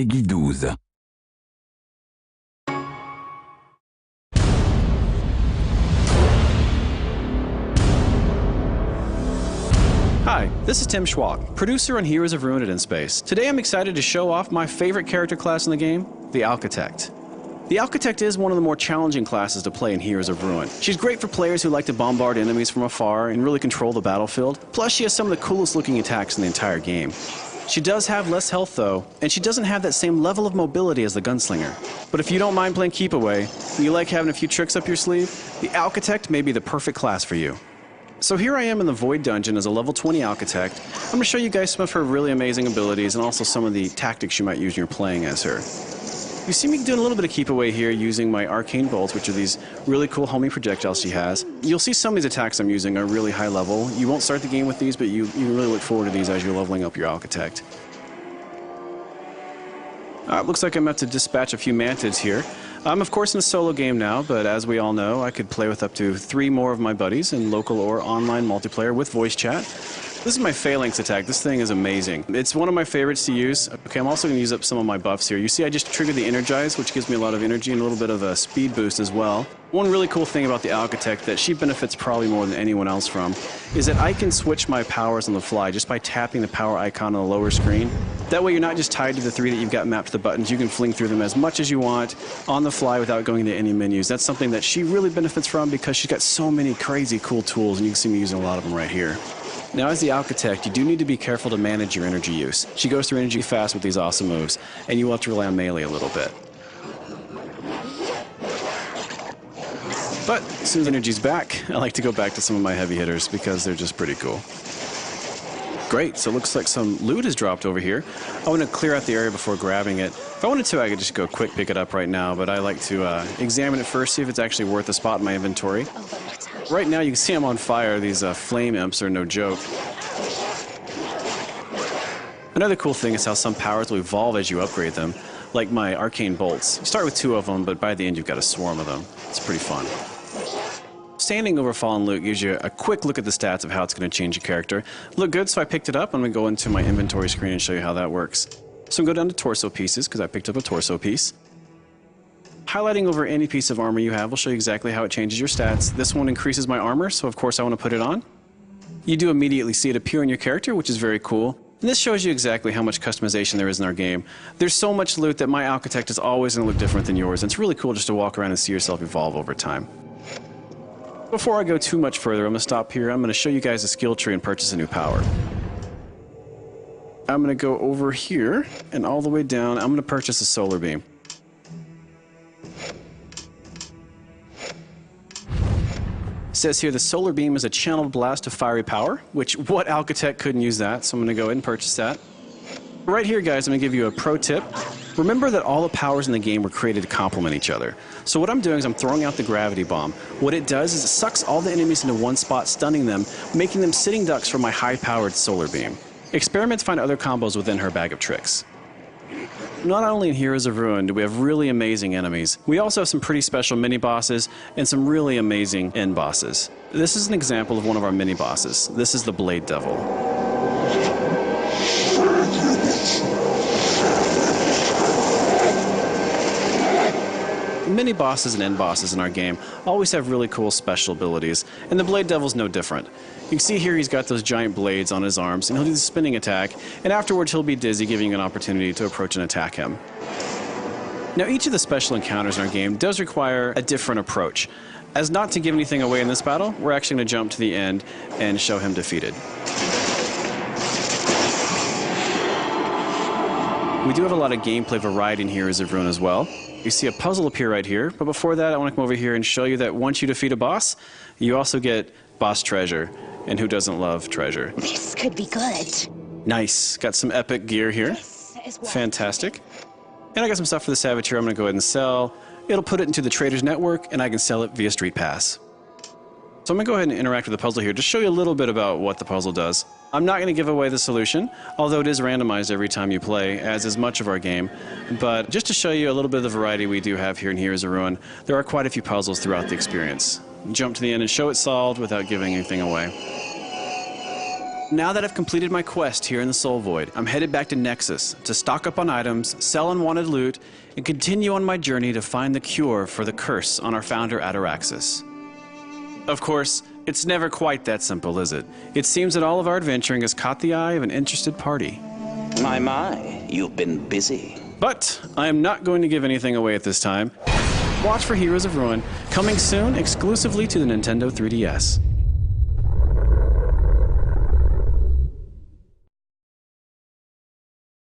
Peggy 12. Hi, this is Tim Schwalk, producer on Heroes of Ruin in Space. Today I'm excited to show off my favorite character class in the game, the Alchitecte. The Alchitecte is one of the more challenging classes to play in Heroes of Ruin. She's great for players who like to bombard enemies from afar and really control the battlefield. Plus she has some of the coolest looking attacks in the entire game. She does have less health though, and she doesn't have that same level of mobility as the gunslinger. But if you don't mind playing keep away, and you like having a few tricks up your sleeve, the Alchitecte may be the perfect class for you. So here I am in the Void Dungeon as a level 20 Alchitecte. I'm going to show you guys some of her really amazing abilities and also some of the tactics you might use when you're playing as her. You see me doing a little bit of keep away here using my arcane bolts, which are these really cool homing projectiles she has. You'll see some of these attacks I'm using are really high level. You won't start the game with these, but you really look forward to these as you're leveling up your Alchitecte. Looks like I'm about to dispatch a few mantids here. I'm of course in a solo game now, but as we all know, I could play with up to 3 more of my buddies in local or online multiplayer with voice chat. This is my phalanx attack. This thing is amazing. It's one of my favorites to use. Okay, I'm also going to use up some of my buffs here. You see I just triggered the energize, which gives me a lot of energy and a little bit of a speed boost as well. One really cool thing about the Alchitecte that she benefits probably more than anyone else from is that I can switch my powers on the fly just by tapping the power icon on the lower screen. That way you're not just tied to the 3 that you've got mapped to the buttons. You can fling through them as much as you want on the fly without going to any menus. That's something that she really benefits from because she's got so many crazy cool tools, and you can see me using a lot of them right here. Now as the Alchitecte, you do need to be careful to manage your energy use. She goes through energy fast with these awesome moves, and you will have to rely on melee a little bit. But as soon as energy's back, I like to go back to some of my heavy hitters because they're just pretty cool. Great, so it looks like some loot has dropped over here. I want to clear out the area before grabbing it. If I wanted to, I could just go quick pick it up right now, but I like to examine it first, see if it's actually worth a spot in my inventory. Right now you can see I'm on fire. These flame imps are no joke. Another cool thing is how some powers will evolve as you upgrade them, like my arcane bolts. You start with 2 of them, but by the end you've got a swarm of them. It's pretty fun. Standing over fallen loot gives you a quick look at the stats of how it's going to change your character. Look good, so I picked it up. I'm going to go into my inventory screen and show you how that works. So I'm going to go down to torso pieces because I picked up a torso piece. Highlighting over any piece of armor you have will show you exactly how it changes your stats. This one increases my armor, so of course I want to put it on. You do immediately see it appear in your character, which is very cool. And this shows you exactly how much customization there is in our game. There's so much loot that my Alchitecte is always going to look different than yours, and it's really cool just to walk around and see yourself evolve over time. Before I go too much further, I'm going to stop here. I'm going to show you guys a skill tree and purchase a new power. I'm going to go over here and all the way down. I'm going to purchase a solar beam. It says here the solar beam is a channeled blast of fiery power, which what Alchitecte couldn't use that, so I'm going to go ahead and purchase that. Right here, guys, I'm going to give you a pro tip. Remember that all the powers in the game were created to complement each other. So what I'm doing is I'm throwing out the gravity bomb. What it does is it sucks all the enemies into one spot, stunning them, making them sitting ducks for my high-powered solar beam. Experiment to find other combos within her bag of tricks. Not only in Heroes of Ruin do we have really amazing enemies, we also have some pretty special mini-bosses and some really amazing end bosses. This is an example of one of our mini-bosses. This is the Blade Devil. Mini bosses and end bosses in our game always have really cool special abilities, and the Blade Devil's no different. You can see here he's got those giant blades on his arms, and he'll do the spinning attack, and afterwards he'll be dizzy, giving you an opportunity to approach and attack him. Now each of the special encounters in our game does require a different approach. As not to give anything away in this battle, we're actually going to jump to the end and show him defeated. We do have a lot of gameplay variety in Heroes of Ruin as well. You see a puzzle appear right here, but before that I want to come over here and show you that once you defeat a boss, you also get boss treasure. And who doesn't love treasure? This could be good. Nice. Got some epic gear here. Fantastic. And I got some stuff for the Savage here I'm going to go ahead and sell. It'll put it into the Traders Network, and I can sell it via Street Pass. So I'm going to go ahead and interact with the puzzle here, just show you a little bit about what the puzzle does. I'm not going to give away the solution, although it is randomized every time you play, as is much of our game. But just to show you a little bit of the variety we do have here in Heroes of Ruin, there are quite a few puzzles throughout the experience. Jump to the end and show it solved without giving anything away. Now that I've completed my quest here in the Soul Void, I'm headed back to Nexus to stock up on items, sell unwanted loot, and continue on my journey to find the cure for the curse on our founder Ataraxis. Of course, it's never quite that simple, is it? It seems that all of our adventuring has caught the eye of an interested party. My, you've been busy. But I am not going to give anything away at this time. Watch for Heroes of Ruin, coming soon exclusively to the Nintendo 3DS.